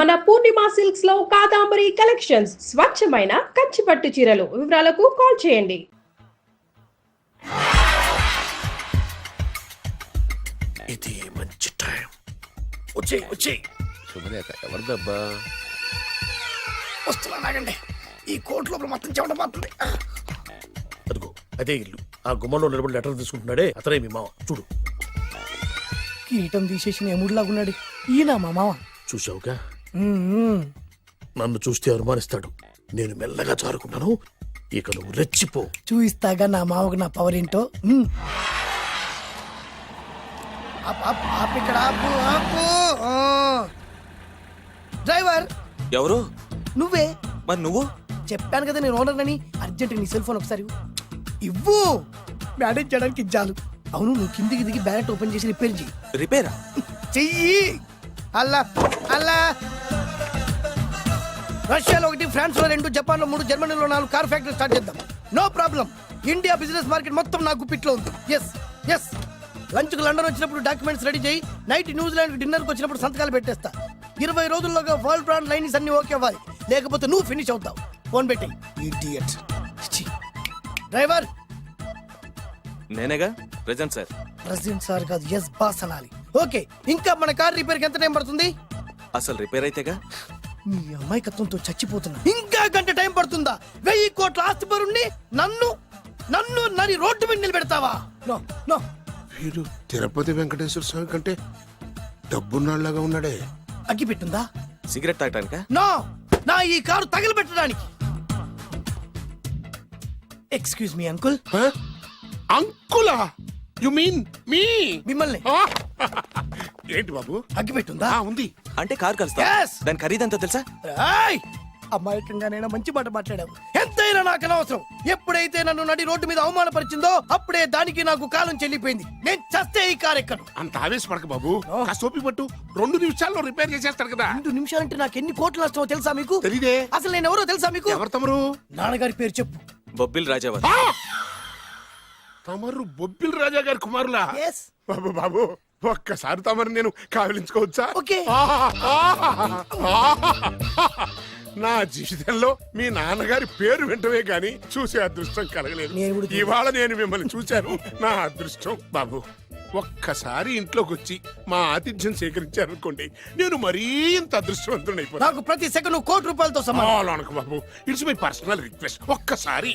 మన పూర్ణిమ సిల్క్స్ లో కాదాంబరి కలెక్షన్స్ స్వచ్ఛమైన కంచి పట్టు చీరలు. వివరాలకు కాల్ చేయండి. ఇది మంచి టైం. వచ్చే శుభలేఖ ఎవరిదబ్బా? వస్తున్నా నాగండి. ఈ కోట్ లోపల మొత్తం చెమట మాత్రమే. అదిగో అదే ఇల్లు. ఆ గుమ్మంలో నిలబడి లెటర్ తీసుకుంటున్నాడే అతనే మీ మామ. చూడు. కీటం తీసేసిన ఎముడిలాగున్నాడు ఈయన మా మామ. చూసావుగా, నన్ను చూస్తే అనుమానిస్తాడు. నేను మెల్లగా జారుకున్నాను. ఇక నువ్వు రెచ్చిపో. చూయిస్తాగా నా మామకు నా పవర్ ఏంటో. ఇక్కడ డ్రైవర్ ఎవరు? నువ్వే. మరి నువ్వు? చెప్పాను కదా నేను ఓనర్ అని. అర్జెంట్ నీ సెల్ ఫోన్ ఒకసారి ఇవ్వు. మేనేజ్ చేయడానికి ఇచ్చాను. అవును, నువ్వు కిందికి దిగి బ్యానెట్ ఓపెన్ చేసి రిపేర్ చెయ్యి. రిపేరా? చెయ్యి. అల్లా అల్లా. రష్యాలో 1, ఫ్రాన్స్ లో 2, జపాన్ లో 3, జర్మనీలో 4 కార్ ఫ్యాక్టరీ స్టార్ట్ చేద్దాం. No problem. India business market మొత్తం నా గుప్పిట్లో ఉంది. ఎస్ లంచ్ కు లండన్ వచ్చినప్పుడు డాక్యుమెంట్స్ రెడీ చేయి. నైట్ న్యూజిలాండ్ డిన్నర్ కు వచ్చినప్పుడు సంతకాలు పెట్టేస్తా. 20 రోజుల్లోగా వరల్డ్ బ్రాండ్ లైన్స్ అన్ని ఓకే అవ్వాలి, లేకపోతే నువ్వు ఫినిష్ అవుతావు. ఫోన్ పెట్టి ఇడియట్. డ్రైవర్ నేనేగా ప్రెజెంట్ సార్. ప్రెసిడెంట్ సార్ కాదు, ఎస్ బాస్ అనాలి. ఓకే, ఇంకా మన కార్ రిపేర్ కి ఎంత టైం పడుతుంది? అసలు రిపేర్ అయితేగా. మీ అమాయకత్వంతో చచ్చిపోతున్నా. ఇంకా గంట టైం పడుతుందా? 1000 కోట్ల ఆస్తి పరుణ్ణి నన్ను నన్ను రోడ్డు మీద నిలబెడతావా? No no. వీడు తిరుపతి వెంకటేశ్వర స్వామి కంటే డబ్బున్నాళ్ళగా ఉన్నాడే. అగ్గి పెట్టుందా? సిగరెట్ తాగటానికా? నో, నా ఈ కారు తగలబెట్టడానికి. Excuse me uncle. అంకులా? You mean me? మిమ్మల్ని. ఏంటి బాబు? అగ్గి పెట్టుందా? ఉంది. అంటే కార్ కలుస్తా. Yes. దాని ఖరీదంతా తెలుసా? అమాయకంగానైనా మంచి మాట మాట్లాడావు. ఎంతైనా నాకు అనవసరం. ఎప్పుడైతే నన్ను నడి రోడ్డు మీద అవమానపరిచిందో అప్పుడే దానికి నాకు కాలం చెల్లిపోయింది. నేను చస్తే ఈ కారు ఎక్కను. అంత ఆవేశపడక బాబు. కాస్త ఓపిక పట్టు. 2 నిమిషాల్లో రిపేర్ చేసేస్తాడు కదా. 2 నిమిషాలంటే నాకు ఎన్ని కోట్లు నష్టమో తెలుసా మీకు? తెలీదే. అసలు నేను ఎవరో తెలుసా మీకు? ఎవరు తమరు? నాన్నగారి పేరు చెప్పు. బొబ్బిల్ రాజావారు. తమరు బొబ్బిల్ రాజా గారి కుమారులా? Yes. బాబు బాబు, ఒక్కసారి తమరు నేను కావలించుకోవచ్చా? ఓకే. నా జీవితంలో మీ నాన్నగారి పేరు వింటమే గాని చూసే అదృష్టం కలగలేదు. ఇవాళ నేను మిమ్మల్ని చూశాను. నా అదృష్టం. బాబు, ఒక్కసారి ఇంట్లోకి వచ్చి మా ఆతిథ్యం సేకరించారనుకోండి, నేను మరీ ఇంత అదృష్టవంతుడైపోతాను. నాకు ప్రతి సెకండ్ 1 కోటి రూపాయలతో సమానం. బాబు, ఇట్స్ మై పర్సనల్ రిక్వెస్ట్. ఒక్కసారి.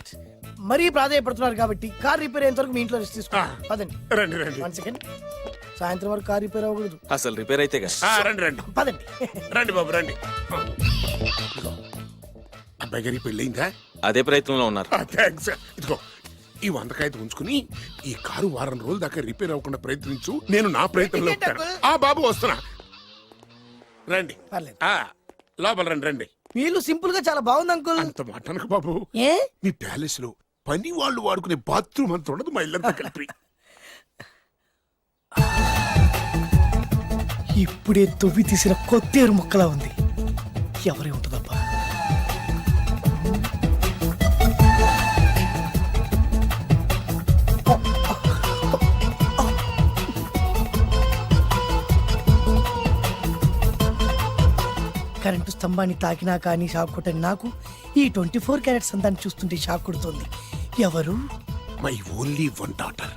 మరీ ప్రాధాయపడుతున్నారు కాబట్టి కార్ రిపేర్ అయ్యేంత వరకు మీ ఇంట్లో రెస్ట్ తీసుకో. పదండి. రండి రండి. 1 సెకండ్. సాయంత్రం వరకు కార్ రిపేర్ అవ్వకూడదు. అసలు రిపేర్ అయితేగా. రండి రండి. పదండి. రండి బాబు రండి. అబ్బాయి గారి పెళ్ళయిందా? అదే ప్రయత్నంలో ఉన్నారు. థ్యాంక్స్. ఇదిగో ఈ 100 కాగితం ఉంచుకుని ఈ కారు వారం రోజుల దాకా రిపేర్ అవ్వకుండా ప్రయత్నించు. నేను నా ప్రయత్నంలో ఉంటాను. బాబు వస్తున్నా. రండి. పర్లేదు. లోపల రండి రండి. వీళ్ళు సింపుల్ గా చాలా బాగుంది అంకుల్. అంత మాటనకు బాబు. ఏ మీ ప్యాలెస్ లో పని వాళ్ళు వాడుకునే బాత్రూమ్ అంత ఉండదు. మా ఇల్లంతా కలిపి. ఇప్పుడే తొవ్వి తీసిన కొత్తేరు ముక్కలా ఉంది. ఎవరే ఉంటుందబ్బా? కరెంటు స్తంభాన్ని తాకినా కానీ షాక్ కొట్టని నాకు ఈ 24 క్యారెట్స్ అందాన్ని చూస్తుంటే షాక్ కొడుతోంది. ఎవరు? My only 1 daughter.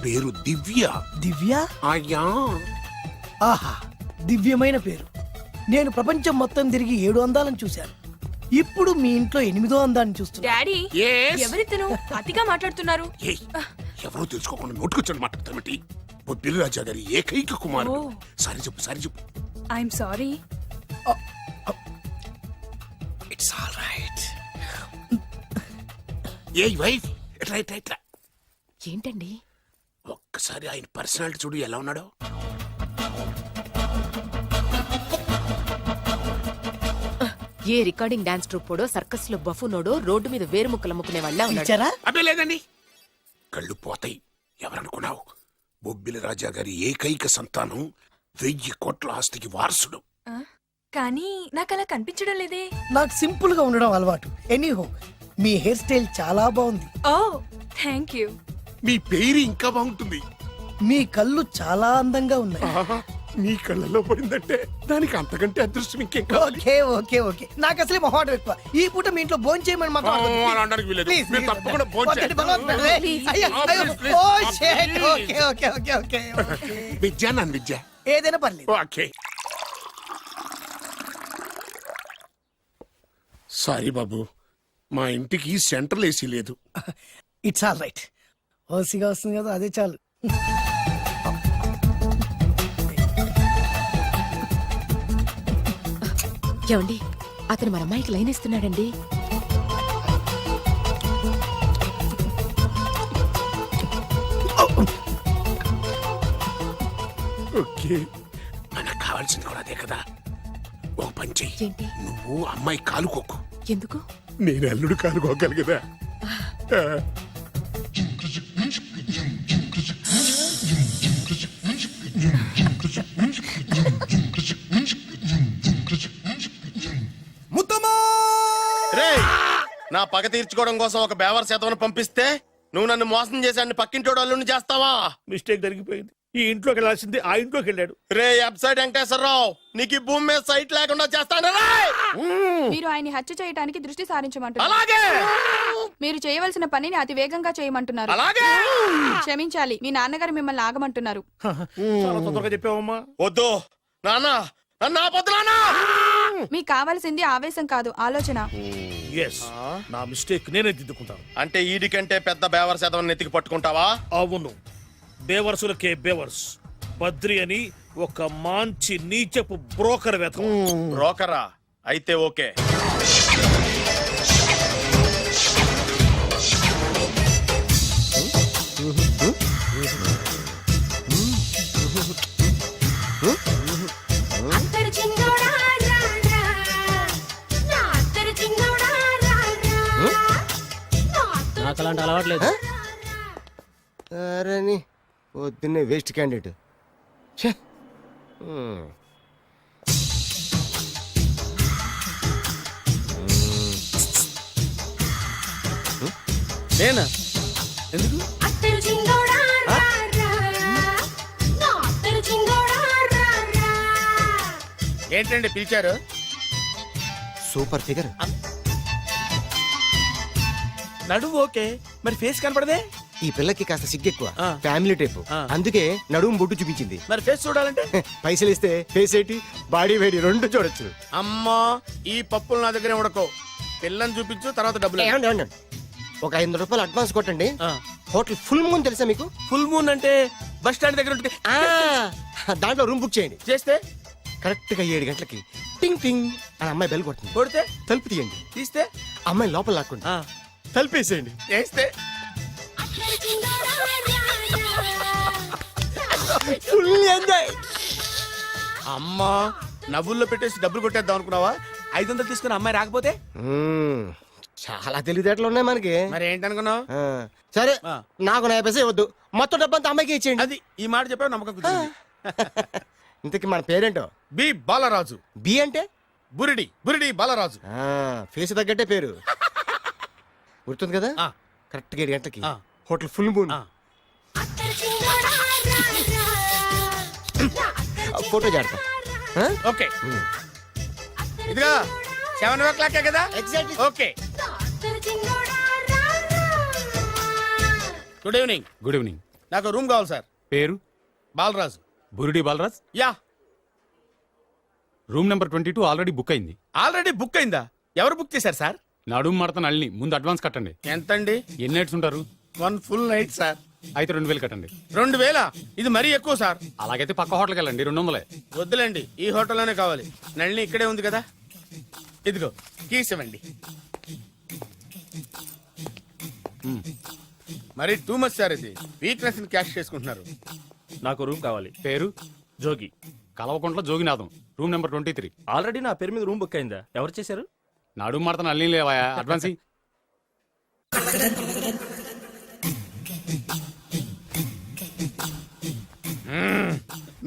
పేరు దివ్య. దివ్య? అయ్యా. ఆహా, దివ్యమైన పేరు. నేను ప్రపంచం మొత్తం తిరిగి 7 అందాలను చూశాను. ఇప్పుడు మీ ఇంట్లో 8వ అందాన్ని చూస్తున్నా. Daddy, Yes? ఎవరితను అతిగా మాట్లాడుతున్నారు? ఏయ్, ఎవరో తెలుసుకోకుండా నోటుకొచ్చాను మాట్లాడతామటి. బొబ్బిలి రాజా గారి ఏకైక కుమారుడు. సారీ చెప్పు. I'm sorry. It's all right. A wife, ఇట్రా. ఏంటండి? ఒక్కసారి ఆయన పర్సనాలిటీ చూడు ఎలా ఉన్నాడో. ఏ రికార్డింగ్ డాన్స్ ట్రూపోడో, సర్కస్ లో బఫూనోడో, రోడ్డు మీద వేరు ముక్కలు అమ్ముకునే వాళ్ళ ఉన్నాడు. అబ్బే లేదండి, కళ్ళు పోతాయి. ఎవరనుకున్నావు? బొబ్బిలి రాజా గారి ఏకైక సంతానం, 1000 కోట్ల ఆస్తికి వారసుడు. కానీ నాకు అలా కనిపించడం లేదే. నాకు సింపుల్ గా ఉండడం అలవాటు. ఎనీహో, మీ హెయిర్ స్టైల్ చాలా బాగుంది. ఓ థ్యాంక్ యూ. మీ పేరు ఇంకా బాగుంటుంది. మీ కళ్ళు చాలా అందంగా ఉన్నాయి. నీ కళ్ళలో పడిందంటే దానికి అంతకంటే అదృష్టం ఇంకేం కావాలి? ఓకే ఓకే ఓకే నాకు అసలే మొహాటం ఎక్కువ. ఈ పూట మీ ఇంట్లో భోజనం చేయమని మాత్రం అనవద్దు. అలా అనడానికి వీలేదు. Please, మీరు please. తప్పకుండా భోజనం వద్దండి, చేయండి. బలవంతం పెట్టవే. అయ్యో, అయ్యో. Please, please. Oh, shit. Please. Okay okay okay okay okay. Vidya నన్ను విద్య. ఏదైనా పర్లేదు. ఓకే. సారీ బాబు, మా ఇంటికి సెంట్రల్ ఏసీ లేదు. It's all right. ఓసిగా వస్తుంది కదా, అదే చాలు. ఏమండి అతను మన అమ్మాయికి లైన్ ఇస్తున్నాడండి. ఓకే, మనకు కావాల్సింది కూడా అదే కదా. ఒక పని చెయ్యి, ఏంటి? నువ్వు అమ్మాయి కాలు కొక్కు, ఎందుకు? నేను అల్లుడు కాలు కొక్కాలి కదా. రేయ్, నా పగ తీర్చుకోవడం కోసం ఒక బేవర్ శాతం పంపిస్తే నువ్వు నన్ను మోసం చేశాన్ని పక్కింటోడు అల్లుని చేస్తావా? మిస్టేక్ జరిగిపోయింది. ఈ ఇంట్లోకి వెళ్ళాల్సింది ఆ ఇంట్లోకి వెళ్ళాడు. రే వెబ్సైట్ వెంకటేశ్వరరావు, నీకు ఈ భూమి మీద సైట్ లేకుండా చేస్తాను. మీరు ఆయన్ని హత్య చేయడానికి దృష్టి సారించమంటున్నారు. అలాగే మీరు చేయవలసిన పనిని అతి వేగంగా చేయమంటున్నారు. అలాగే క్షమించాలి, మీ నాన్నగారు మిమ్మల్ని ఆగమంటున్నారు. చాలా తొందరగా చెప్పావమ్మా. వద్దు నాన్న, నన్ను ఆపొద్దు నాన్న. మీకు కావాల్సింది ఆవేశం కాదు, ఆలోచన. ఎస్, నా మిస్టేక్ నేనే దిద్దుకుంటాను. అంటే ఈడి కంటే పెద్ద బేవర్ శాతం నెత్తికి పట్టుకుంటావా? అవును, బేవర్సులకే బేవర్స్. బద్రి అని ఒక మంచి నీచపు బ్రోకర్ వేతం. బ్రోకరా? అయితే ఓకే. నాకు అలాంటి అలవాట్లేదు. అరే నీ పొద్దున్నే వేస్ట్ క్యాండిడేట్. నేనా? ఎందుకు? ఏంటండి పిలిచారు? Super figure. నడువు ఓకే, మరి ఫేస్ కనపడదే. ఈ పిల్లకి కాస్త సిగ్గెక్కువ, ఫ్యామిలీ టైప్. అందుకే నడుము బొట్టు చూపించింది. మరి ఫేస్ చూడాలంటే పైసలు ఇస్తే ఫేస్ ఏంటి, బాడీ వేడి రెండు చూడొచ్చు. అమ్మా, ఈ పప్పులు నా దగ్గరే ఉడకో. పిల్లని చూపించు, తర్వాత డబ్బులు. ఏమండి, ఏమండి? ఒక 500 రూపాయలు అడ్వాన్స్ కొట్టండి. హోటల్ ఫుల్ మూన్ తెలుసా మీకు? ఫుల్ మూన్ అంటే బస్ స్టాండ్ దగ్గర ఉంటుంది. దాంట్లో రూమ్ బుక్ చేయండి. చేస్తే కరెక్ట్ గా 7 గంటలకి టింగ్ టింగ్ అని అమ్మాయి బెల్ కొడుతుంది. కొడితే తలుపు తీయండి. తీస్తే అమ్మాయి లోపల లాక్కుండి తలుపేసేయండి. చేస్తే ఫుల్ ఎంజాయ్. అమ్మా, నవ్వుల్లో పెట్టేసి డబ్బులు కొట్టేద్దాం అనుకున్నావా? 500 తీసుకుని అమ్మాయి రాకపోతే? చాలా తెలివితేటలు ఉన్నాయి మనకి. మరి ఏంటనుకున్నావు? సరే, ఆ. నాకు 50 పైసలు వద్దు, మొత్తం డబ్బంతా అమ్మాయికి ఇచ్చేయండి. అది ఈ మాట చెప్పావు, నమ్మకం కుదిరింది. ఇంతకి మన పేరేంటో? బి బాలరాజు. బి అంటే బురిడి, బురిడి బాలరాజు. ఫేస్ తగ్గట్టే పేరు. గుర్తుంది కదా? ఆ. కరెక్ట్ గా 7 గంటలకి ఆ. Hotel full moon. ఆ. ఫోటో చేడతా. ఓకే, ఇదిగా 7 కదా? Exactly. Okay. Good evening. Good evening. నాకు రూమ్ కావాలి సార్. పేరు? Balaraju. Burudi Balaraj. Yeah. Room number 22 already book అయింది. ఆల్రెడీ బుక్ అయిందా? ఎవరు బుక్ చేశారు సార్? నడుము మడత నల్ని. ముందు అడ్వాన్స్ కట్టండి. ఎంతండి? ఎన్ని నైట్స్ ఉంటారు? 1 ఫుల్ నైట్ సార్. అయితే 2000 కట్టండి. 2000? ఇది మరీ ఎక్కువ సార్. అలాగైతే పక్క హోటల్కి వెళ్ళండి, 200. వద్దులేండి, ఈ హోటల్లోనే కావాలి. నళిని ఇక్కడే ఉంది కదా. ఇదిగో కీస్ ఇవ్వండి. మరి టూ మచ్ సార్, ఇది వీక్నెస్ ని క్యాష్ చేసుకుంటున్నారు. నాకు రూమ్ కావాలి. పేరు? Jogi. Kalavakuntla Joginatham. Room number 23. Already నా పేరు మీద రూమ్ బుక్ అయిందా? ఎవరు చేశారు? నడుము మడత నల్ని లేవా? అడ్వాన్స్ ఇయ్యి.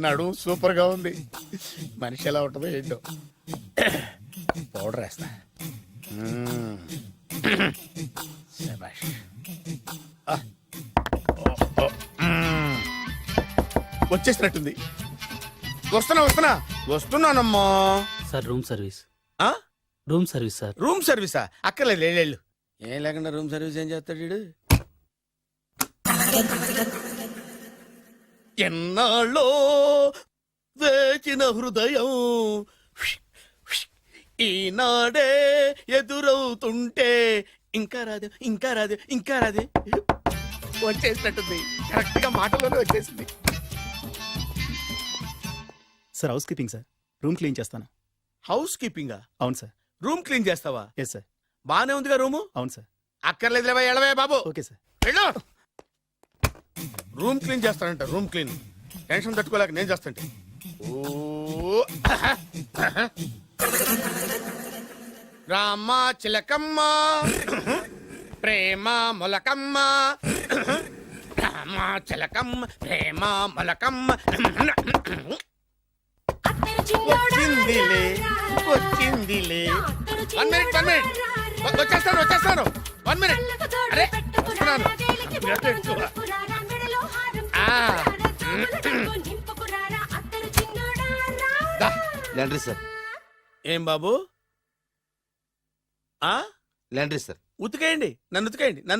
నడు సూపర్ గా ఉంది. మనిషి ఎలా ఉంటుందో ఏంటో. పౌడర్ వేస్తా. శభాష్. వచ్చేసినట్టుంది. వస్తున్నానమ్మా. సార్ రూమ్ సర్వీస్ ఆ? Room service sir. రూమ్ సర్వీసా? అక్కర్లేదు లేళ్ళు. ఏం లేకుండా రూమ్ సర్వీస్ ఏం చేస్తాడు వీడు? ఎన్నాళ్ళో వేచిన హృదయం ఈనాడే ఎదురవుతుంటే ఇంకా రాదు ఇంకా రాదు ఇంకా రాదు వచ్చేసినట్టుంది. కరెక్ట్ గా మాటలోనే వచ్చేసింది. Sir housekeeping sir. Room clean చేస్తాను. హౌస్ కీపింగా? అవును సార్. రూమ్ క్లీన్ చేస్తావా? Yes sir. బానే ఉందిగా రూము? అవును సార్. అక్కర్లేదు ఎడవే బాబు. Okay sir. వెళ్ళు. రూమ్ క్లీన్ చేస్తానంట. రూమ్ క్లీన్ టెన్షన్ తట్టుకోలేక నేను చేస్తాంటే. ఓ రామ చిలకమ్మ ప్రేమ మొలకమ్మ రామ చిలకమ్మ ప్రేమ మొలకమ్మ వచ్చిందిలే వచ్చిందిలే. 1 minute 1 minute వచ్చేస్తాను 1 minute. అరే వస్తున్నాను. Laundry sir. ఏం బాబు? ఆ లాండ్రీ సార్. ఉతికేయండి, నన్ను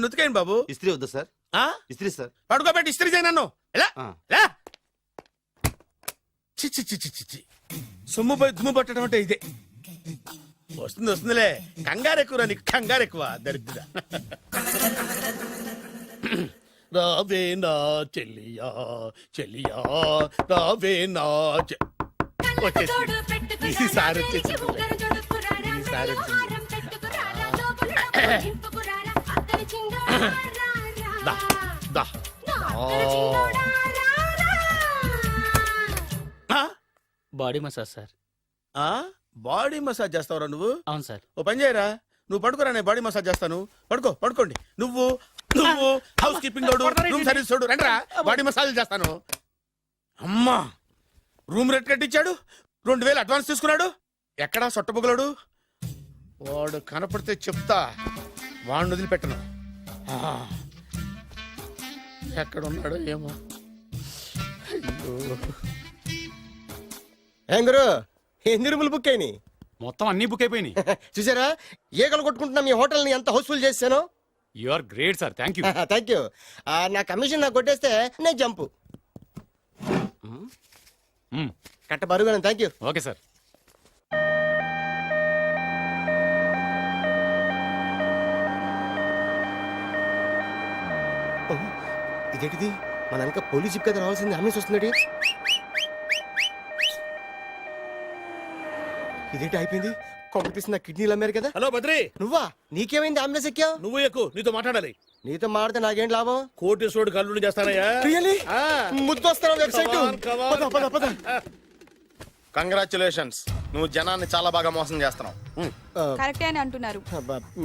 ఉతికేయండి బాబు. ఇస్త్రీ వద్దా సార్? ఆ ఇస్త్రీ సార్. పడుకోబెట్టి ఇస్త్రీ చేయి నన్ను. ఎలా ఆ. ఎలా చి చి చి చి చి చి. సొమ్ము పోయి దుమ్ము పట్టడం అంటే ఇదే. వస్తుందిలే. కంగారు ఎక్కువ నీకు, కంగారు ఎక్కువ దరిద్ర. రావే నా చెల్లియా చెల్లియా రావే నా వచ్చేసింది. ఈసారి వచ్చేసింది. ఈసారి వచ్చింది. దా దా. Body massage sir. Body massage చేస్తావురా నువ్వు? అవును సార్. ఓ పని చేయరా, నువ్వు పడుకోరా, నేను బాడీ మసాజ్ చేస్తాను. పడుకోండి. నువ్వు హౌస్ కీపింగ్ తోడు, రూమ్ సర్వీస్ తోడు, రండిరా బాడీ మసాజ్ చేస్తాను. అమ్మా రూమ్ రేట్ కట్టించాడు, 2000 అడ్వాన్స్ తీసుకున్నాడు. ఎక్కడా సొట్టబుగలాడు? వాడు కనపడితే చెప్తా, వాడిని వదిలిపెట్టను. ఎక్కడున్నాడో ఏమో. ఏం గురు, ఎన్ని రూములు బుక్ అయినాయి? మొత్తం అన్ని బుక్ అయిపోయినాయి. చూసారా ఈగలు కొట్టుకుంటున్నా మీ హోటల్ ని ఎంత హౌస్ఫుల్ చేశాను. You are great sir. Thank you. Thank you. నా కమిషన్ నాకు కొట్టేస్తే నేను జంపు కట్ట బరుగాను. Thank you. Okay sir. ఇదేంటిది, మన వెనక పోలీస్ జిప్ కదా రావాల్సింది, అమ్మేసి వస్తున్నాడు. ఇదేంటి అయిపోయింది? కొంపటిస్తుంది నా కిడ్నీలు అమ్మారు కదా. హలో బద్రి, నువ్వా? నీకేమైంది అంబులెన్స్ ఎక్కావు? నువ్వు ఎక్కువ, నీతో మాట్లాడాలి. నీతో మాడితే నాకేం లాభం? కోటేశ్వరుడు కల్లుడు చేస్తానయ్యా. Really? ముద్దు వస్తాను వెబ్సైట్. కంగ్రాచులేషన్స్, నువ్వు జనాన్ని చాలా బాగా మోసం చేస్తున్నావు. కరెక్టే అని అంటున్నారు.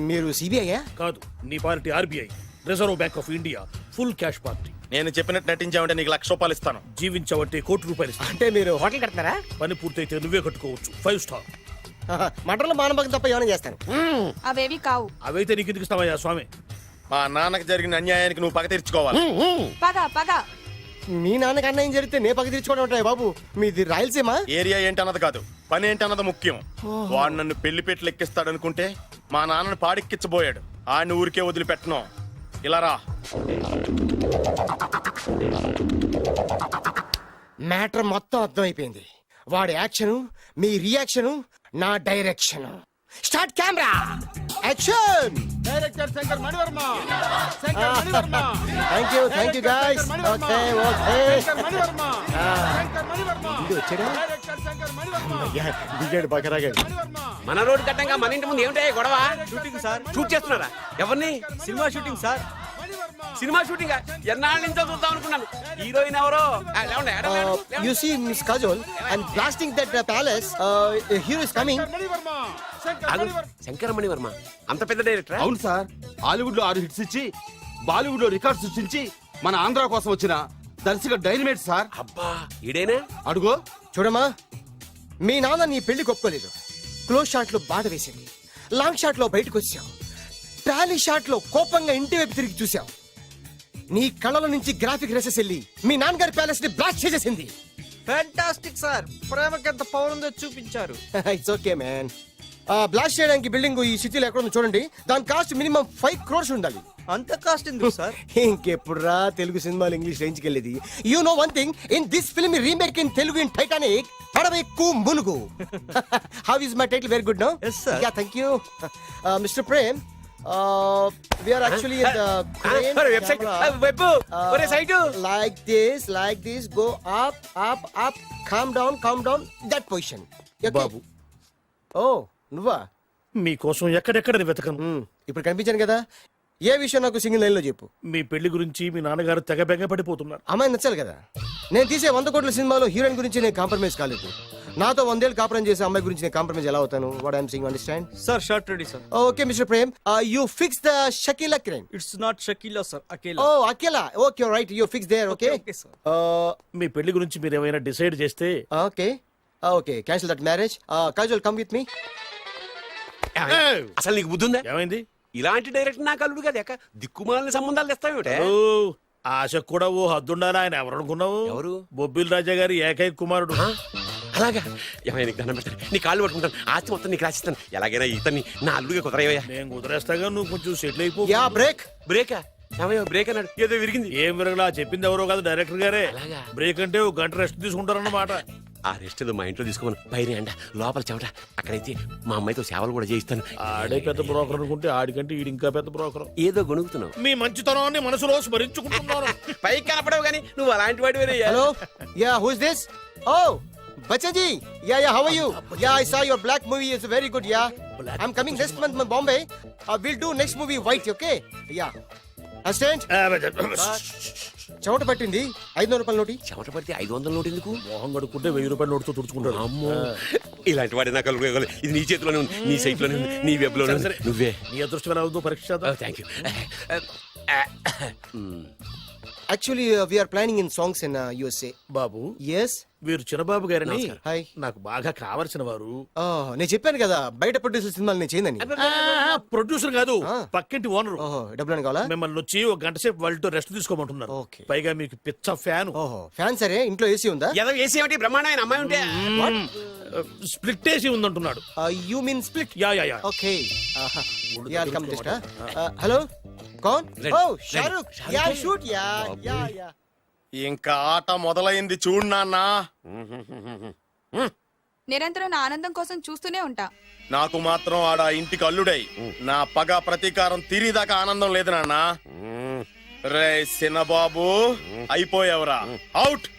మీరు సిబిఐ? కాదు, నీ party RBI, reserve bank of India, full cash party. నేను చెప్పినట్టు నటించావంటే నీకు ₹1,00,000 ఇస్తాను. జీవించవంటే ₹1,00,000 ఇస్తాను. అంటే మీరు హోటల్ కడతారా? పని పూర్తయితే నువ్వే కట్టుకోవచ్చు, 5 స్టార్. మటన్లో మానభంగం తప్ప ఏమైనా చేస్తాను. అవేవి కావు. అవైతే నీకు ఎందుకు ఇస్తావయ్యా స్వామి? మా నాన్నకి జరిగిన అన్యాయానికి నువ్వు పగ తీర్చుకోవాలి. పగ మీ నాన్నకి అన్యాయం జరిగితే నే పక్క తీర్చుకోవడం ఉంటాయి బాబు. మీది రాయలసీమ. ఏరియా ఏంటన్నది కాదు, పని ఏంటన్నది ముఖ్యం. వాడు నన్ను పెళ్లి పెట్లు ఎక్కిస్తాడనుకుంటే మా నాన్నని పాడెక్కించబోయాడు. ఆయన ఊరికే వదిలిపెట్టను. ఇలా రా. మ్యాటర్ మొత్తం అర్థమైపోయింది. వాడి యాక్షన్, మీ రియాక్షన్, నా direction. Start camera action. Director Shankar Mani Varma. Thank you guys. Okay ఇది వచ్చాడా? దిగాడు బకరాగాడు. మన రోడ్ కట్టంగా మన ఇంటి ముందు ఏమిటాయి గొడవ? Shooting sir. షూట్ చేస్తున్నారా? ఎవరిని? Cinema shooting sir. Cinema shooting ఎన్నాళ్ళ నుంచో చూద్దాం అనుకున్నాను. హీరోయిన్ ఎవరో? You see Miss Kajol, I'm blasting that palace. Hero is coming. Shankara Mani Varma అంత పెద్ద డైరెక్టర్? అవును సార్. హాలీవుడ్ లో 6 హిట్స్ ఇచ్చి బాలీవుడ్ లో రికార్డ్ సృష్టించి మన ఆంధ్ర కోసం వచ్చిన దర్శక డైనమేట్ సార్. అబ్బా ఈడేనా? అడుగో. చూడమ్మా, మీ నాన్న నీ పెళ్లి ఒప్పుకోలేదు. క్లోజ్ షాట్ లో బాధ వేసింది, లాంగ్ షాట్ లో బయటకు వచ్చావు, ట్రాలీ షాట్ లో కోపంగా ఇంటి వైపు తిరిగి చూసావు. నీ కళ్ళల నుంచి గ్రాఫిక్ రెసెస్ వెళ్ళి మీ నాన్నగారి ప్యాలెస్ ని బ్లాస్ట్ చేసేసింది. ఫ్యాంటాస్టిక్ సార్ ప్రేమకి ఎంత పవర్ ఉందో చూపించారు ఇట్స్ ఓకే మ్యాన్ బ్లాస్ట్ చేయడానికి బిల్డింగ్ ఈ సిటీలో ఎక్కడ ఉందో చూడండి దాని కాస్ట్ మినిమం 5 crores ఉండాలి అంత కాస్ట్ ఎందుకు సార్ ఇంకెప్పుడు రా తెలుగు సినిమాలు ఇంగ్లీష్ రేంజ్కి వెళ్ళేది you know one thing in this film remake in Telugu in Titanic పడవెక్కు మునుగు how is my title very good no yeah thank you mister Prem we are actually in the crane website camera. Web ఒరే site like this go up calm down that position okay బాబు oh నువ్వా మీకోసం ఎక్కడెక్కడ వెతకను ఇప్పుడు కనిపించాను కదా ఏ విషయం నాకు single line లో చెప్పు మీ పెళ్లి గురించి మీ నాన్నగారు తెగ బెంగ పడిపోతున్నారు. అమ్మాయి నచ్చాలి కదా నేను తీసే 100 కోట్ల సినిమాలో హీరోయిన్ గురించి నేను కాంప్రమైజ్ కాలేదు నాతో 100 ఏళ్ళు కాపురం చేసే అమ్మాయి గురించి నేను కాంప్రమైజ్ ఎలా అవుతాను what I'm saying understand sir shot ready sir okay mister Prem you fix the Shakeela crane it's not Shakeela sir Akela oh Akela okay right you fix there okay Okay, sir. మీ పెళ్లి గురించి మీరు ఏమైనా డిసైడ్ చేస్తే okay okay cancel that marriage casual come with me అసలు నీకు బుద్ధి ఉందా ఏమైంది? ఇలాంటి డైరెక్టర్ నాకు అల్లుడు కదా ఎక్క దిక్కుమాలని సంబంధాలు తెస్తావేమిటే ఓ, ఆశకు కూడా ఓ హద్దుండాలి. ఆయన ఎవరు అనుకున్నావు? ఎవరు? బొబ్బిల్ రాజా గారి ఏకైక కుమారుడు. అలాగా ఏమైనా నీకు దండం పెడతాను నీ కాళ్ళు పట్టుకుంటాను ఆస్తి మొత్తం నీకు రాసిస్తాను ఎలాగైనా ఇతన్ని నా అల్లుడిగా కుదరయ్యా నేను కుదిరేస్తాగా నువ్వు కొంచెం సెటిల్ అయిపో. యా బ్రేక్ బ్రేకా ఏమయ్యా బ్రేక్ అన్నాడు ఏదో విరిగింది ఏం విరగలా చెప్పింది ఎవరో కాదు డైరెక్టర్ గారే. అలాగా? బ్రేక్ అంటే ఒక గంట రెస్ట్ తీసుకుంటారన్నమాట. ఆ రెస్ట్ ఏదో మా ఇంట్లో తీసుకోమను పైన ఎండ లోపల చెమట అక్కడైతే మా అమ్మాయితో సేవలు కూడా చేయిస్తాను ఆడే పెద్ద బ్రోకర్ అనుకుంటే ఆడికంటే ఈడు ఇంకా పెద్ద బ్రోకర్. ఏదో గొణుగుతున్నావు మీ మంచితనాన్ని మనసులో స్మరించుకుంటున్నాను. పైకి కనపడవు కానీ నువ్వు అలాంటి వాడి వేరే Hello? Yeah, who is this? Oh, Bachchan-ji. Yeah, how are you? Yeah, I saw your black movie. It's very good, yeah. I'm coming next month in Bombay. We'll do next movie white, okay? Yeah. Understand? చెమట పట్టింది 500 రూపాయల నోటి చెమట పడితే 500 note ఎందుకు మోహం కడుక్కుంటే 1000 రూపాయలు నోటుతో తుడుచుకుంటాడు. అమ్మో ఇలాంటి వాడి నాకు అల్లుడు ఇది నీ చేతిలోనే ఉంది నీ సైట్ లోనే ఉంది నీ వెబ్ లోనే ఉంది నువ్వే నీ అదృష్టం ఎలా ఉందో పరీక్ష చేద్దాం. Thank you actually we are planning in songs in USA బాబు ఎస్ వీరు చిన్నబాబు గారిని హాయ్ నాకు బాగా కావలసిన వారు. నేను చెప్పాను కదా బయట ప్రొడ్యూసర్ సినిమాలు నేను చేయదని ప్రొడ్యూసర్ కాదు పక్కింటి ఓనరు. ఓహో డబ్బులు కావాలా మిమ్మల్ని వచ్చి ఒక గంట సేపు వాళ్ళతో రెస్ట్ తీసుకోమంటున్నారు. Okay. పైగా మీకు పిచ్చ ఫ్యాన్. ఓహో ఫ్యాన్ సరే ఇంట్లో ఏసీ ఉందా ఏదో ఏసీ ఏమిటి బ్రహ్మాండమైన అమ్మాయి ఉంటే స్ప్లిట్ వేసి ఉందంటున్నాడు. You mean split yeah yeah yeah okay yeah come just hello కౌన్ oh Shahrukh yeah shoot yeah yeah yeah ఇంకా ఆట మొదలైంది చూడు నాన్న. నిరంతరం నా ఆనందం కోసం చూస్తూనే ఉంటా. నాకు మాత్రం ఆడ ఇంటికి అల్లుడై నా పగ ప్రతీకారం తీరిదాకా ఆనందం లేదు నాన్న. రే సినబాబు అయిపోయావురా అవుట్.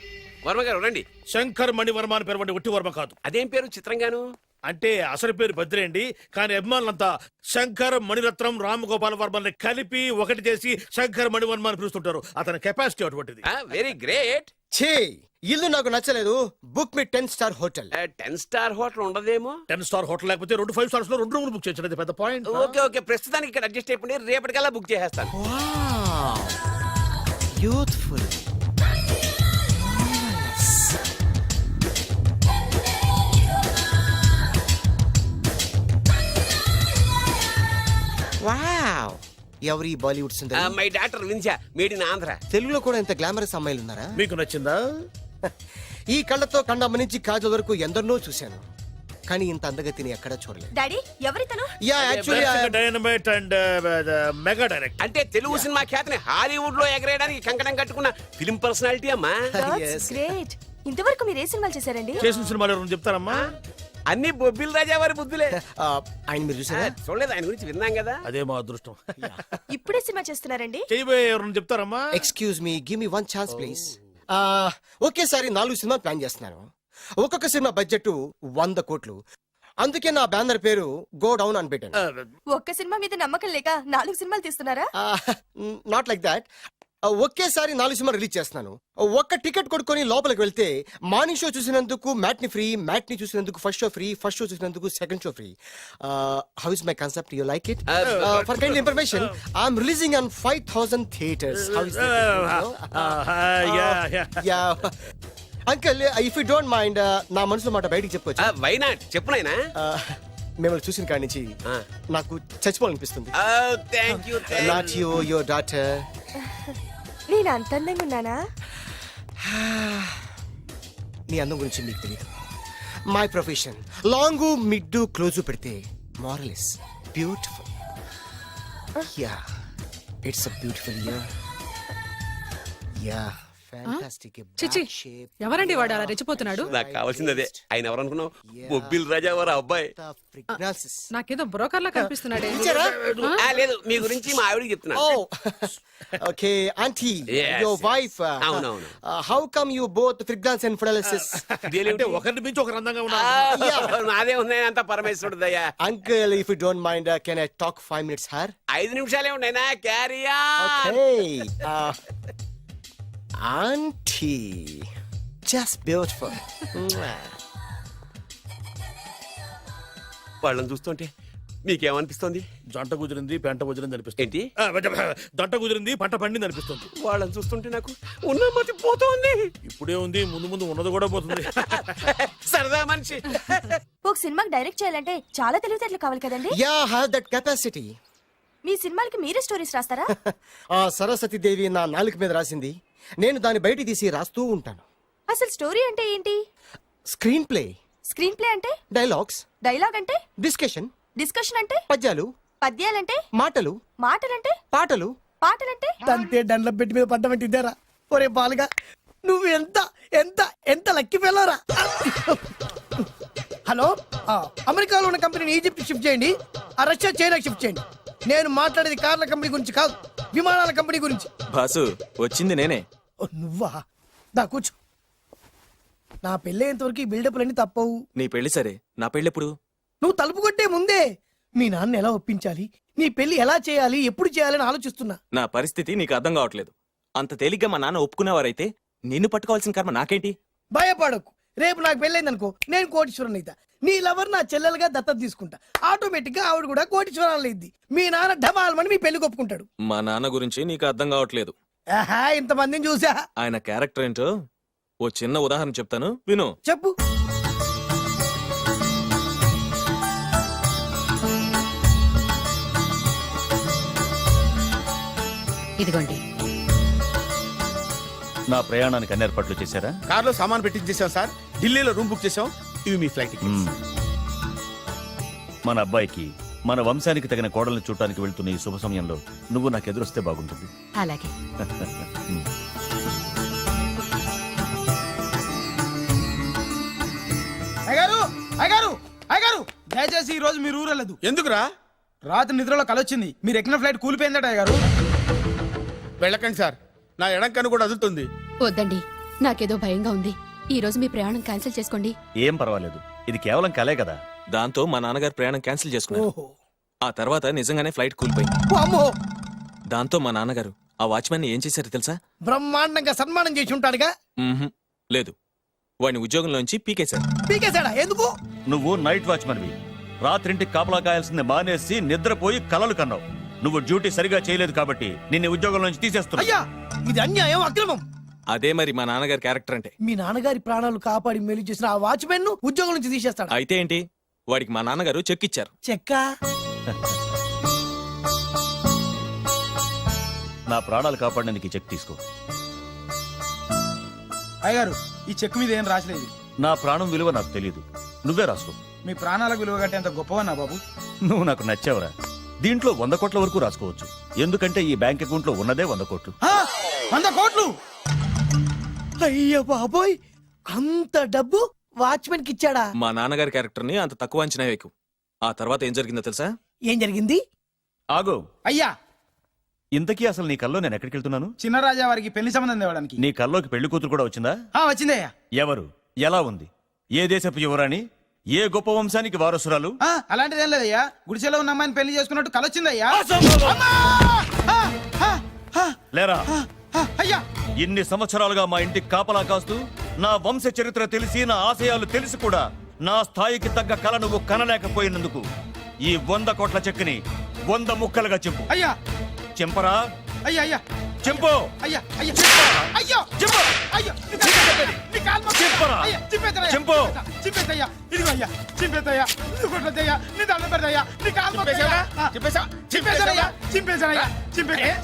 వర్మ గారు రండి శంకర్ మణివర్మ అని పేరు ఒట్టి వర్మ కాదు. అదేం పేరు చిత్రంగాను అంటే అసలు పేరు భద్రేండి కానీ అభిమానులంతా శంకర్ మణిరత్నం రామగోపాల వర్మని కలిపి ఒకటి చేసి శంకర్ మణివర్మ అని పిలుస్తుంటారు. అతని కెపాసిటీ అటువంటిది. వెరీ గ్రేట్ ఛీ ఇల్లు నాకు నచ్చలేదు బుక్ మీ 10 స్టార్ హోటల్ 10 స్టార్ హోటల్ ఉండదేమో 10 స్టార్ హోటల్ లేకపోతే 2 5 స్టార్స్ లో 2 రూములు బుక్ చేయొచ్చు. అది పెద్ద పాయింట్. ఓకే ఓకే ప్రస్తుతానికి ఇక్కడ అడ్జస్ట్ అయిపోయి రేపటికల్లా బుక్ చేసేస్తాను యూత్ఫుల్ వావ్ ఎవరి బాలీవుడ్ సుందరి మై డాక్టర్ విన్సా మేడ్ ఇన్ ఆంధ్ర తెలుగులో కూడా ఇంత గ్లామరస్ అమ్మాయిలు ఉన్నారా మీకు నచ్చిందా? ఈ కళ్ళతో కండమ్మ నుంచి కాజల్ వరకు ఎందరినో చూశాను కానీ ఇంత అందగతిని ఎక్కడా చూడలేదు డాడీ ఎవరితను yeah actually dynamite and mega direct. అంటే తెలుగు సినిమా ఖ్యాతిని హాలీవుడ్ లో ఎగరేయడానికి కంకణం కట్టుకున్న ఫిల్మ్ పర్సనాలిటీ అమ్మా గ్రేట్ ఇంతవరకు మీరు ఏ సినిమాలు చేశారండి చేసిన సినిమాలు ఎవరు చెప్తారమ్మా? అన్ని బొబ్బిల్ రాజా వారి బుద్ధులే ఆయన మీరు చూసారా చూడలేదు ఆయన గురించి విన్నాం కదా అదే మా అదృష్టం. ఇప్పుడే సినిమా చేస్తున్నారండి చేయబోయే ఎవరు చెప్తారమ్మా? Excuse me give me 1 chance please ఒకేసారి 4 సినిమాలు ప్లాన్ చేస్తున్నాను ఒక్కొక్క సినిమా బడ్జెట్ 100 కోట్లు అందుకే నా బ్యానర్ పేరు గో డౌన్ అని పెట్టాను ఒక్క సినిమా మీద నమ్మకం లేక 4 సినిమాలు తీస్తున్నారా నాట్ లైక్ దాట్ ఒకేసారి 4 సినిమా రిలీజ్ చేస్తున్నాను ఒక్క టికెట్ కొనుక్కొని లోపలికి వెళ్తే మార్నింగ్ షో చూసినందుకు మ్యాట్ని ఫ్రీ మ్యాట్ని చూసినందుకు first show free first show చూసినందుకు second show free how is my concept you like it for kind information I'm releasing on 5000 theatres how is yeah uncle if you don't mind నా మనసులో మాట బయటికి చెప్పొచ్చు why not చెప్పు నాయనా మిమ్మల్ని చూసిన కాడి నుంచి నాకు చచ్చిపోవాలనిపిస్తుంది thank you not you your daughter నేను అంత అందంగా ఉన్నానా నీ అందం గురించి మీకు తెలియదు. My profession long mid close పెడితే moral is beautiful. Yeah it's a beautiful year. Yeah fantastic. చిచి, ఎవరండి వాడు అలా రెచ్చిపోతున్నాడు? నాకు కావాల్సింది అదే. ఆయన ఎవరు అనుకున్నావు? బొబ్బిల్ రాజా వారు అబ్బాయి. నాకేదో బ్రోకర్ లా కనిపిస్తున్నాడే. లేదు, మీ గురించి మా ఆవిడకి చెప్తున్నా. Okay aunty, Yes, your yes. Wife. అవునవును. How come you both fragrance and ఫిడాలిసిస్? అంటే ఒకరిని మించి ఒకరు అందంగా ఉన్నారు. నాదే ఉన్నాయి అంత పరమేశ్వరుదయ్యా. Uncle, if you don't mind, can I talk 5 minutes, sir? 5 నిమిషాలే ఉన్నాయినా, క్యారియా. Okay. Auntie, just beautiful. వాళ్ళని చూస్తుంటే మీకేమనిపిస్తుంది? జంట కుదిరింది పెంట కుదిరింది అనిపిస్తుంది. ఏంటి? దంట కుదిరింది పంట పండింది అనిపిస్తుంది. వాళ్ళని చూస్తుంటే నాకు ఉన్న మతి పోతోంది. ఇప్పుడే ఉంది, ముందు ముందు ఉన్నది కూడా పోతుంది. సరదా మనిషి. ఒక సినిమాకి డైరెక్ట్ చేయాలంటే చాలా తెలివితేటలు కావాలి కదండి. Yeah, I have that capacity. మీ సినిమాలకి మీరే స్టోరీస్ రాస్తారా? సరస్వతి దేవి నా నాలుక మీద రాసింది. నేను దాన్ని బయట తీసి రాస్తూ ఉంటాను. అసలు స్టోరీ అంటే ఏంటి? స్క్రీన్ ప్లే, స్క్రీన్ ప్లే అంటే? డైలాగ్స్, డైలాగ్ అంటే? డిస్కషన్, డిస్కషన్ అంటే? పద్యాలు, పద్యాలంటే? మాటలు, మాటలంటే? పాటలు. పాటలంటే? తంతే దండల పెట్టి మీద పడ్డమంటే ఇదేరా? ఒరే బాలుగా, నువ్వు ఎంత ఎంత ఎంత లక్కి పిల్లరా. హలో, అమెరికాలో ఉన్న కంపెనీని ఈజిప్ట్ షిఫ్ట్ చేయండి, రష్యా చైనాకి షిఫ్ట్ చేయండి. నేను మాట్లాడేది కార్ల కంపెనీ గురించి కాదు, విమానాల కంపెనీ గురించి. బాసు వచ్చింది నేనే. ఓ, నువ్వా? దా కూర్చో. నా పెళ్ళేంతవరకు ఈ బిల్డప్లన్నీ తప్పవు. నీ పెళ్లి సరే, నా పెళ్ళెప్పుడు? నువ్వు తలుపు కొట్టే ముందే మీ నాన్న ఎలా ఒప్పించాలి, నీ పెళ్లి ఎలా చేయాలి, ఎప్పుడు చేయాలని ఆలోచిస్తున్నా. నా పరిస్థితి నీకు అర్థం కావట్లేదు. అంత తేలిగ్గా మా నాన్న ఒప్పుకునేవారైతే నిన్ను పట్టుకోవాల్సిన కర్మ నాకేంటి? భయపడకు, రేపు నాకు పెళ్ళైందనుకో, నేను కోటీశ్వరుని అయితా. నీ లవర్ నా చెల్లెలుగా దత్తత తీసుకుంటా. ఆటోమేటిక్ గా ఆవిడ కూడా కోటీశ్వరాలు అయింది. మీ నాన్న ఢమాల్మని మీ పెళ్లి ఒప్పుకుంటాడు. మా నాన్న గురించి నీకు అర్థం కావట్లేదు. ఆహా, ఇంతమందిని చూసా. ఆయన క్యారెక్టర్ ఏంటో ఓ చిన్న ఉదాహరణ చెప్తాను, విను. చెప్పు. ఇదిగోండి. నా ప్రయాణానికి అన్ని ఏర్పాట్లు చేశారా? కార్లో సామాన్ పెట్టించేసాం సార్. ఢిల్లీలో రూమ్ బుక్ చేసాం. ఇవి మీ ఫ్లైట్ టికెట్స్. మన అబ్బాయికి మన వంశానికి తగిన కోడల్ని చూడటానికి వెళ్తున్న ఈ శుభ సమయంలో నువ్వు నాకు ఎదురొస్తే బాగుంటుంది. అలాగే. అయ్యగారు, అయ్యగారు, అయ్యగారు, దయచేసి ఈ రోజు మీరు ఊరెళ్ళదు. ఎందుకురా? రాత్రి నిద్రలో కలొచ్చింది. మీరు ఎక్కిన ఫ్లైట్ కూలిపోయిందట అయ్యగారు. వెళ్ళకండి సార్, నా ఎడం కన్ను కూడా అదులుతుంది. వద్దండి, నాకేదో భయంగా ఉంది. ఈ రోజు మీ ప్రయాణం క్యాన్సిల్ చేసుకోండి. ఏం పర్వాలేదు, ఇది కేవలం కలే కదా. దాంతో మా నాన్నగారు ప్రయాణం క్యాన్సిల్ చేసుకున్నారు. ఓహో. ఆ తర్వాత నిజంగానే ఫ్లైట్ కూలిపోయింది. అమ్మో, దాంతో మా నాన్నగారు ఆ వాచ్మెన్ ఏం చేశారు తెలుసా? బ్రహ్మాండంగా సన్మానం చేసి ఉంటాడుగా. మ్మ్హ్. లేదు, వాడిని ఉద్యోగంలోంచి పీకేశారు. పీకేశాడా? ఎందుకు? నువ్వు నైట్ వాచ్మన్వి. రాత్రింటికి కాపలా కాయాల్సింది మానేసి నిద్రపోయి కలలు కన్నావు. నువ్వు డ్యూటీ సరిగా చేయలేదు కాబట్టి నిన్ను ఉద్యోగం నుంచి తీసేస్తున్నా. అయ్యా, ఇది అన్యాయం, అక్రమం. అదే మరి మా నాన్నగారి క్యారెక్టర్ అంటే. మీ నాన్నగారి ప్రాణాలు కాపాడి మేలు చేసిన ఆ వాచ్మెన్ ను ఉద్యోగం నుంచి తీసేస్తాడు. అయితే ఏంటి, వాడికి మా నాన్నగారు చెక్ ఇచ్చారు. చెక్క? నా ప్రాణాలు కాపాడడానికి చెక్ తీసుకో. అయ్యగారు, ఈ చెక్ మీద ఏం రాసలేదు. నా ప్రాణం విలువ నాకు తెలియదు, నువ్వే రాసుకో. మీ ప్రాణాలకు విలువ కట్టే అంత గొప్పవన్నా బాబు. నువ్వు నాకు నచ్చావురా. దీంట్లో 100 కోట్ల వరకు రాసుకోవచ్చు. ఎందుకంటే ఈ బ్యాంక్ అకౌంట్ లో ఉన్నదే 100 కోట్లు. 100 కోట్లు? అయ్య బాబోయ్, అంత డబ్బు వాచ్మెన్ కి ఇచ్చాడా? మా నాన్నగారి క్యారెక్టర్ ని అంత తక్కువ అంచనా వేయకు. ఆ తర్వాత ఏం జరిగిందో తెలుసా? ఏం జరిగింది? ఆగో. అయ్యా, ఇంతకీ అసలు నీ కల్లో నేను ఎక్కడికి వెళ్తున్నాను? చిన్నరాజా వారికి పెళ్లి సంబంధం తేవడానికి. నీ కల్లోకి పెళ్లి కూతురు కూడా వచ్చిందా? వచ్చిందయ్యా. ఎవరు? ఎలా ఉంది? ఏ దేశపు యువరాణి? ఏ గొప్ప వంశానికి వారసురాలు? అలాంటిదేం లేదయ్యా. గుడిసెలో ఉన్న అమ్మాయిని పెళ్లి చేసుకున్నట్టు కలొచ్చిందయ్యా. లేరా? అయ్యా, ఇన్ని సంవత్సరాలుగా మా ఇంటికి కాపలా కాస్తూ నా వంశ చరిత్ర తెలిసి నా ఆశయాలు తెలిసి కూడా నా స్థాయికి తగ్గ కళ నువ్వు కనలేకపోయినందుకు ఈ 100 కోట్ల చెక్కుని 100 ముక్కలుగా చెప్పు. అయ్యా, చెంపరా? అయ్యా, అయ్యా, చెంపు. అయ్యా, అయ్యా, అయ్యో, చెప్పు. అయ్యో, చెప్పరా? చెంపు. చింపేద్దయ్యా, ఇదిగో అయ్యా, చింపేద్దయ్యా, ఇది కొట్టద్దయ్యా, నీ దండం పెడతాయ్యా, నీ కాలు మొక్కుతాయ్యా. చింపేశానయ్యా, చింపేశానయ్యా,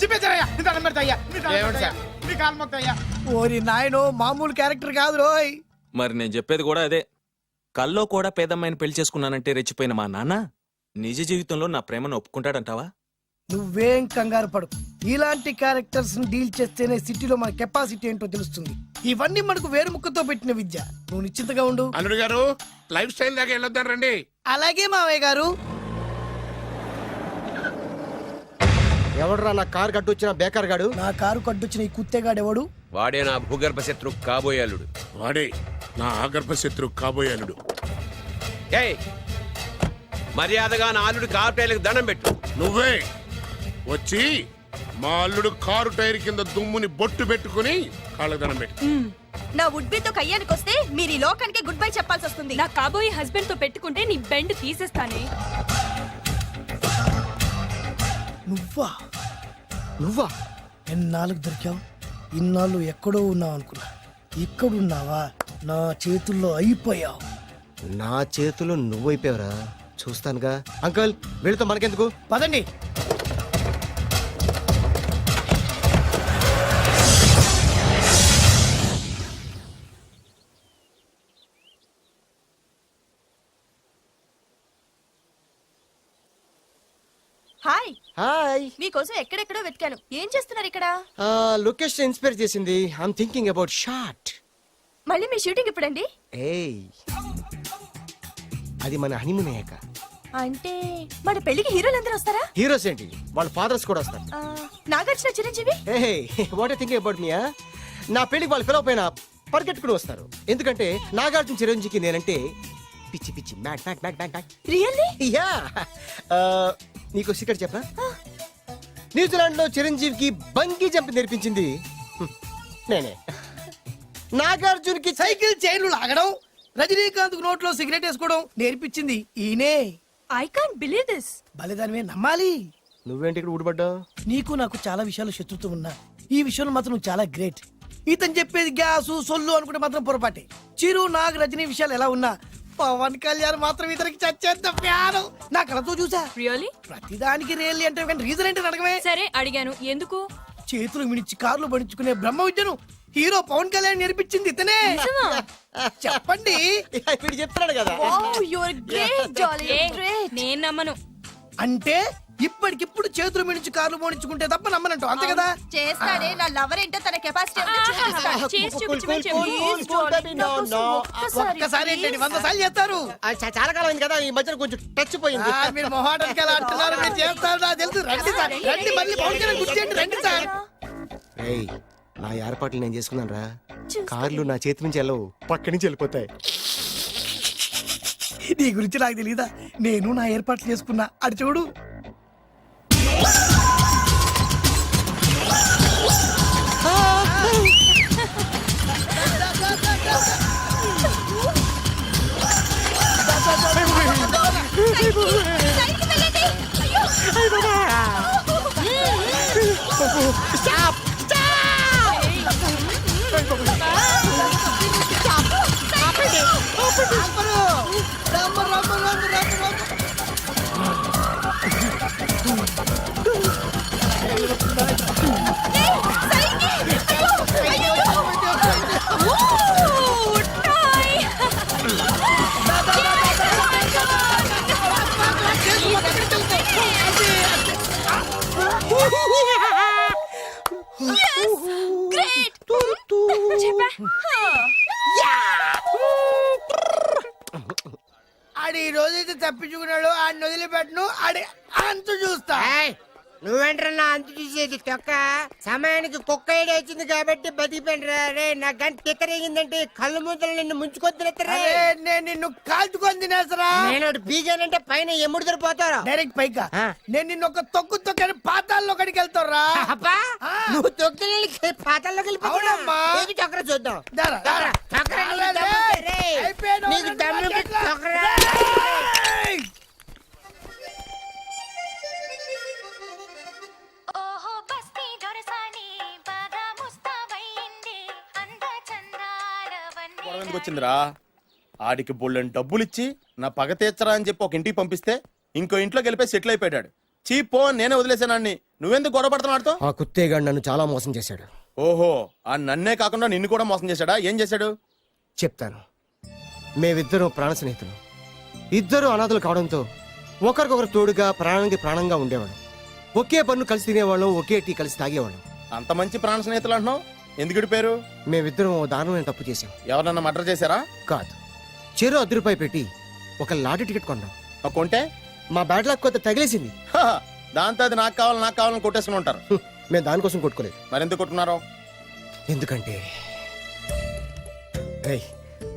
చింపేశానయ్యా, నీ దండం పెడతాయ్యా, నీ కాలు మొక్కుతాయ్యా. ఓరి నాయనో, మామూలు క్యారెక్టర్ కాదు రోయ్. మరి నేను చెప్పేది కూడా అదే. కల్లో కూడా పేదమ్మాయిని పెళ్లి చేసుకున్నానంటే రెచ్చిపోయిన మా నాన్న నిజ జీవితంలో నా ప్రేమను ఒప్పుకుంటాడంటావా? నువ్వేం కంగారు పడు. ఇలాంటి క్యారెక్టర్స్ ని డీల్ చేస్తేనే సిటీలో మన కెపాసిటీ ఏంటో తెలుస్తుంది. ఇవన్నీ మనకు వేరు ముక్కతో పెట్టిన విద్య. నువ్వు నిశ్చింతగా ఉండు. అల్లుడు గారు లైఫ్ స్టైల్ దాకా వెళ్ళొద్దాం రండి. అలాగే మావయ్య గారు. ఎవడరా నా కార్ కట్టొచ్చిన బేకార్ గాడు? నా కారు కడ్డొచ్చిన ఈ కుత్తేగాడు ఎవడు? వాడే నా భూగర్భ శత్రు కాబోయాలుడు. వాడే నా ఆగర్భ శత్రు కాబోయే అల్లుడు. ఏయ్, మర్యాదగా నా అల్లుడి కారు టైర్లకు దండం పెట్టు. నువ్వే వచ్చి మా అల్లుడు కారు టైర్ కింద దుమ్ముని బొట్టు పెట్టుకుని కాళ్ళదనం పెట్టు. నా వుడ్బీతో కయ్యానికి వస్తే మీరు ఈ లోకానికి గుడ్ బై చెప్పాల్సి వస్తుంది. నా కాబోయే హస్బెండ్ తో పెట్టుకుంటే నీ బెండ్ తీసేస్తానే. నువ్వా? నువ్వా? ఎన్నాళ్ళకు దొరికావు? ఇన్నాళ్ళు ఎక్కడో ఉన్నావు అనుకున్నా. ఇక్కడున్నావా? నా చేతుల్లో అయిపోయావు. నా చేతిలో నువ్వైపోయావురా. చూస్తానుగా. అంకుల్ వీళ్ళతో మనకెందుకు? పదండి. Hi, hi. మీకోసం ఎక్కడెక్కడో వెతికాను. ఏం చేస్తున్నారు ఇక్కడ? లొకేషన్ ఇన్స్పైర్ చేసింది. I'm thinking about short. మళ్ళీ మీ షూటింగ్ ఎప్పుడండి? ఏయ్, అది మన హనీమూన్ అయ్యాక. అంటే మన పెళ్లికి హీరోలందరూ వస్తారా? హీరోస్ ఏంటి, వాళ్ళ ఫాదర్స్ కూడా వస్తారు. Nagarjuna, Chiranjeevi. What thinking about me? నా పెళ్లికి వాళ్ళు పిలవపోయినా పరిగెట్టుకుని వస్తారు. ఎందుకంటే నాగార్జున చిరంజీవికి నేనంటే పిచ్చి పిచ్చి mad mad mad mad mad. Really? Yeah. నీకు సీక్రెట్ చెప్పనా? న్యూజిలాండ్ లో చిరంజీవికి బంగీ జంప్ నేర్పించింది నేనే. నాగార్జున్కి సైకిల్ చైన్లు లాగడం, రజనీకాంత్ నోట్లో సిగరెట్ వేసుకోవడం నేర్పించింది ఈయనే. I can't believe this. బలిదానివే నమ్మాలి. నువ్వేంటి ఇక్కడ ఊడిపడ్డావు? నీకు నాకు చాలా విషయాలు శత్రుత్వం ఉన్నా ఈ విషయంలో మాత్రం నువ్వు చాలా గ్రేట్. ఇతను చెప్పేది గ్యాసు సొల్లు అనుకుంటే మాత్రం పొరపాటే. చిరు, నాగ్, రజనీ విషయాలు ఎలా ఉన్నా పవన్ కళ్యాణ్ మాత్రం ఇతనికి చచ్చేంత ప్యాను. నా కళతో చూసా. రియల్లీ? ప్రతిదానికి రియల్లీ అంటే కానీ రీజన్ ఏంటని అడగమే. సరే అడిగాను, ఎందుకు? చేతులు మిడిచి కార్లు పడించుకునే బ్రహ్మ విద్యను హీరో పవన్ కళ్యాణ్ నేర్పించింది ఇతనే. చెప్పండి. వీడు చెప్తున్నాడు కదా. Wow, you are great darling. ఏ, గ్రేట్. నేను నమ్మను. అంటే ఇప్పటికిప్పుడు చేతులు మిడిచి కార్లు పోనించుకుంటే తప్ప నమ్మనంటావు, అంతే కదా? చేస్తాడే. నా లవర్ ఏంటో తన కెపాసిటీ ఏంటో చూపిస్తాడు. చేసి చూపించమని చెప్పు. Please, darling, నా కోసం ఒక్కసారి ఏంటండి 100 సార్లు చేస్తారు. చాలా కాలం అయింది కదా, ఈ మధ్యన కొంచెం టచ్ పోయింది. మీరు మొహాటానికి ఎలా అంటున్నారు? మీరు చేస్తారు, నాకు తెలుసు. రండి సార్, రండి. మళ్ళీ పవన్ కళ్యాణ్ గుర్తు చేయండి. రండి సార్. రేయ్, నా ఏర్పాట్లు నేను చేసుకున్నాను రా. కార్లు నా చేతి నుంచి వెళ్ళవు, పక్క నుంచి వెళ్ళిపోతాయి. నీ గురించి నాకు తెలీదా? నేను నా ఏర్పాట్లు చేసుకున్నా. అటు చూడు. ఆడి ఈ రోజైతే తప్పించుకున్నాడు. ఆడిని వదిలిపెట్టను. ఆడి అంతు చూస్తా. నువ్వేంట్రన్నా అంత చూసేది తొక్క? సమయానికి కుక్క ఏడు వచ్చింది కాబట్టి బతికిపోయినరా రే. నా గంట తిక్కరేగిందంటే కళ్ళు ముద్దలు నిన్ను ముంచుకొద్దురెత్తరా. నేను నిన్ను కాల్చుకొని తినేసరా. నేను బీగానంటే పైన ఎముడు దొరిపోతారా డైరెక్ట్ పైకా. నేను నిన్ను ఒక తొక్కు తొక్కని పాతాల్లో కడికి వెళ్తారా. నువ్వు తొక్కి పాతాల్లోకి వెళ్ళిపోతావమ్మా. చక్ర చూద్దాం. నీకు దమ్ము చక్ర. వచ్చిందిరా ఆడికి బోళ్ళని డబ్బులిచ్చి నా పగ తీర్చరా అని చెప్పి ఒక ఇంటికి పంపిస్తే ఇంకో ఇంట్లోకి వెళ్ళిపోయి సెటిల్ అయిపోయాడు. చీపో నేనే వదిలేసానాన్ని. నువ్వెందుకు గొడవ పడుతున్నాడుతో? ఆ కుత్తేగాడు నన్ను చాలా మోసం చేశాడు. ఓహో, ఆ నన్నే కాకుండా నిన్ను కూడా మోసం చేశాడా? ఏం చేశాడు? చెప్తాను. మేమిద్దరం ప్రాణ స్నేహితులు. ఇద్దరు అనాథలు కావడంతో ఒకరికొకరు తోడుగా ప్రాణానికి ప్రాణంగా ఉండేవాళ్ళం. ఒకే పన్ను కలిసి తినేవాళ్ళం, ఒకే టీ కలిసి తాగేవాళ్ళం. అంత మంచి ప్రాణ స్నేహితులు అంటున్నావు, ఎందుకు పేరు? మేమిద్దరం ఓ దారుణమైన తప్పు చేశాం. ఎవరన్నా మర్డర్ చేశారా? కాదు, చెరో ₹10 పెట్టి ఒక లాటరీ టికెట్ కొన్నాం. కొంటే మా బ్యాడ్ లక్ కొంత తగిలేసింది. హ, దాంతో అది నాకు కావాలని కొట్టేసుకుని ఉంటారు. మేము దానికోసం కొట్టుకోలేదు. మరెందుకు కొట్టుకున్నారో? ఎందుకంటే రేయ్,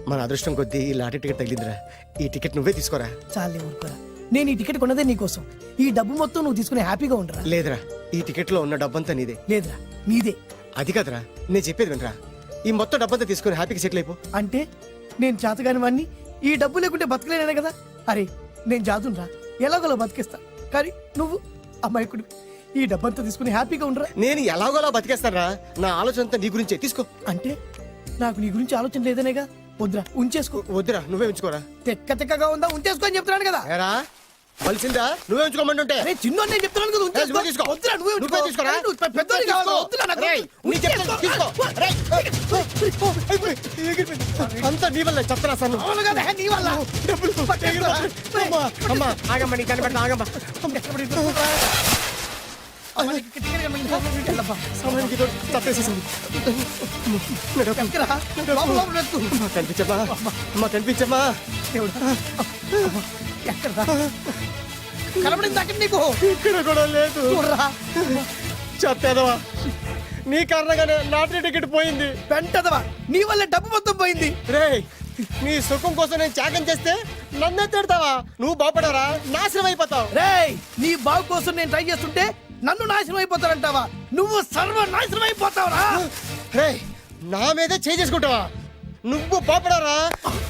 మన అదృష్టం కొద్దీ ఈ లాటరీ టికెట్ తగిలిందిరా. ఈ టికెట్ నువ్వే తీసుకోరా. చాలే ఊరుకోరా. నేను ఈ టికెట్ కొన్నదే నీకోసం. ఈ డబ్బు మొత్తం నువ్వు తీసుకుని హ్యాపీగా ఉండరా. లేదురా, ఈ టికెట్ లో ఉన్న డబ్బంతా నీదే. లేదురా, నీదే. అది కాదురా, నేను చెప్పేది వినరా. ఈ మొత్తం డబ్బంతా తీసుకుని హ్యాపీగా సెటిల్ అయిపో. అంటే నేను చేతగాని వాడిని, ఈ డబ్బు లేకుంటే బతకలేనే కదా. అరే నేను జాదునరా, ఎలాగోలా బతికేస్తా. కానీ నువ్వు అమ్మాయికుడు, ఈ డబ్బంతా తీసుకుని హ్యాపీగా ఉండరా. నేను ఎలాగోలా బతికేస్తారా. నా ఆలోచన అంతా నీ గురించే. తీసుకో. అంటే నాకు నీ గురించి ఆలోచన లేదనేగా. వద్దురా, ఉంచేసుకో. వద్దురా, నువ్వే ఉంచుకోరా. తెక్కగా ఉందా, ఉంచేసుకో అని చెప్తున్నాను కదా. ఏరా కలిసిందా? నువ్వే ఉంచుకోమంటుంటే. అరే చిన్న నేను చెప్తున్నాను కదా, ఉంచేసుకో. నువ్వే తీసుకో. వద్దురా, నువ్వే నువ్వే ఉంచుకో. తీసుకోరా. అరే, నువ్వు పెద్దోడివి కావాలి. వద్దురా, నాకు రేయ్, నీ చెప్తాను, తీసుకో. రేయ్, అంతా నీ వల్ల చెప్తారా సార్. అవును కదా, నీ వల్ల. అమ్మా ఆగమ్మా, నీ కనిపెడతా ఆగమ్మా. సమయానికి ఇదో తప్పేసేసింది. కనిపించమ్మా, అమ్మా కనిపించమ్మా. కనబడింది అక్కడ నీకు. ఇక్కడ కూడా లేదు. చెప్పేదవా, నీ కారణంగానే లాటరీ టికెట్ పోయింది. వెంటదవా, నీ వల్ల డబ్బు మొత్తం పోయింది. రేయ్, నీ సుఖం కోసం నేను త్యాగం చేస్తే నన్నే తిడతావా? నువ్వు బాగుపడారా, నాశనం అయిపోతావు. రేయ్, నీ బాగు కోసం నేను ట్రై చేస్తుంటే నన్ను నాశనం అయిపోతానంటావా? నువ్వు సర్వనాశనం అయిపోతావురా. రేయ్, నా మీదే చేసుకుంటావా? నువ్వు బాగుపడారా,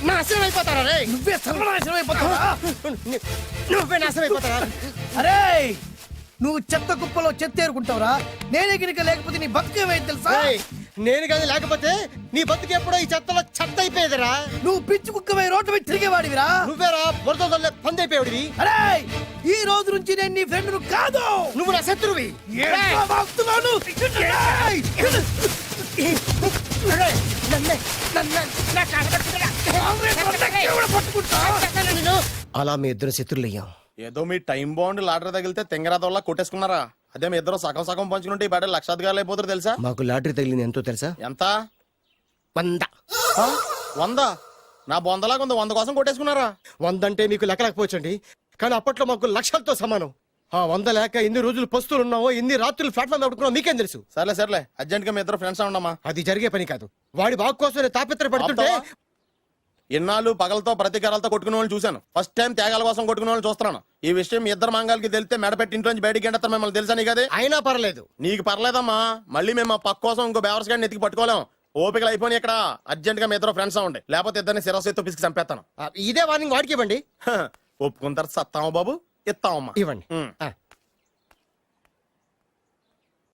నాశనం అయిపోతారా? రే, నువ్వే సర్వనాశనం అయిపోతావా? నువ్వే నాశనం అయిపోతారా? అరే, నువ్వు చెత్త కుప్పలో చెత్త ఏరుకుంటావురా. నేనే గినక లేకపోతే నీ బతుకేమైంది తెలుసా? రేయ్, నేను కానీ లేకపోతే నీ బతుకు ఎప్పుడో ఈ చెత్తలో చెత్త అయిపోయేదిరా. నువ్వు పిచ్చి కుక్కవై రోడ్డు మీద తిరిగేవాడివిరా. నువ్వేరా బురదలే పంది అయిపోయాడివి. అరే, ఈ రోజు నుంచి నేను నీ ఫ్రెండ్ కాదు, నువ్వు నా శత్రువి. ఏంట్రా వాగుతున్నావు? ఏయ్! అలా మీ ఇద్దరు శత్రులయ్యాం. ఏదో మీ టైం బాండ్ లాటరీ తగిలితే తెంగరాదోళ్ళ కొట్టేసుకున్నారా? అదే మీ ఇద్దరు సగం సగం పంచుకుంటే ఈ బయట లక్షాధికారులు అయిపోతారు తెలుసా? మాకు లాటరీ తగిలింది ఎంతో తెలుసా? ఎంత? 100. 100? నా బొందలాగా ఉంది, 100 కోసం కొట్టేసుకున్నారా? 100 అంటే మీకు లెక్కలేకపోవచ్చండి, కానీ అప్పట్లో మాకు లక్షలతో సమానం. ఆ 100 లేక ఎన్ని రోజులు పస్తులు ఉన్నావో, ఎన్ని రాత్రులు ప్లాట్ఫామ్ పెట్టుకున్నావు మీకేం తెలుసు? సర్లే అర్జెంట్ గా మీ ఇద్దరు ఫ్రెండ్స్ ఉండమ్మా. అది జరిగే పని కాదు. వాడి బాగు కోసం తాపిత్ర పడుతుంటే ఇన్నాళ్ళు పగలతో ప్రతీకారాలతో కొట్టుకునే వాళ్ళు చూశాను. ఫస్ట్ టైం త్యాగాల కోసం కొట్టుకునే వాళ్ళు చూస్తున్నాను. ఈ విషయం మీ ఇద్దరు మంగాలకి తెలిస్తే మెడపెట్టి ఇంట్లోంచి బయటికి ఎండతారు మిమ్మల్ని. తెలుసా నీకు అది? అయినా పర్లేదు. నీకు పర్లేదమ్మా, మళ్ళీ మేము మా పక్క కోసం ఇంకో బేవర్స్ గాడిని ఎత్తికి పట్టుకోలేం. ఓపికలు అయిపోయి ఇక్కడ అర్జెంట్ గా మీ ఇద్దరు ఫ్రెండ్స్ ఉండే, లేకపోతే ఇద్దరిని శిరస్సుతో పిసికి చంపేస్తాను. ఇదే వార్నింగ్ వాడికి ఇవ్వండి. ఒప్పుకుంటారు సత్తామా బాబు? ఇస్తామమ్మా. ఇవ్వండి.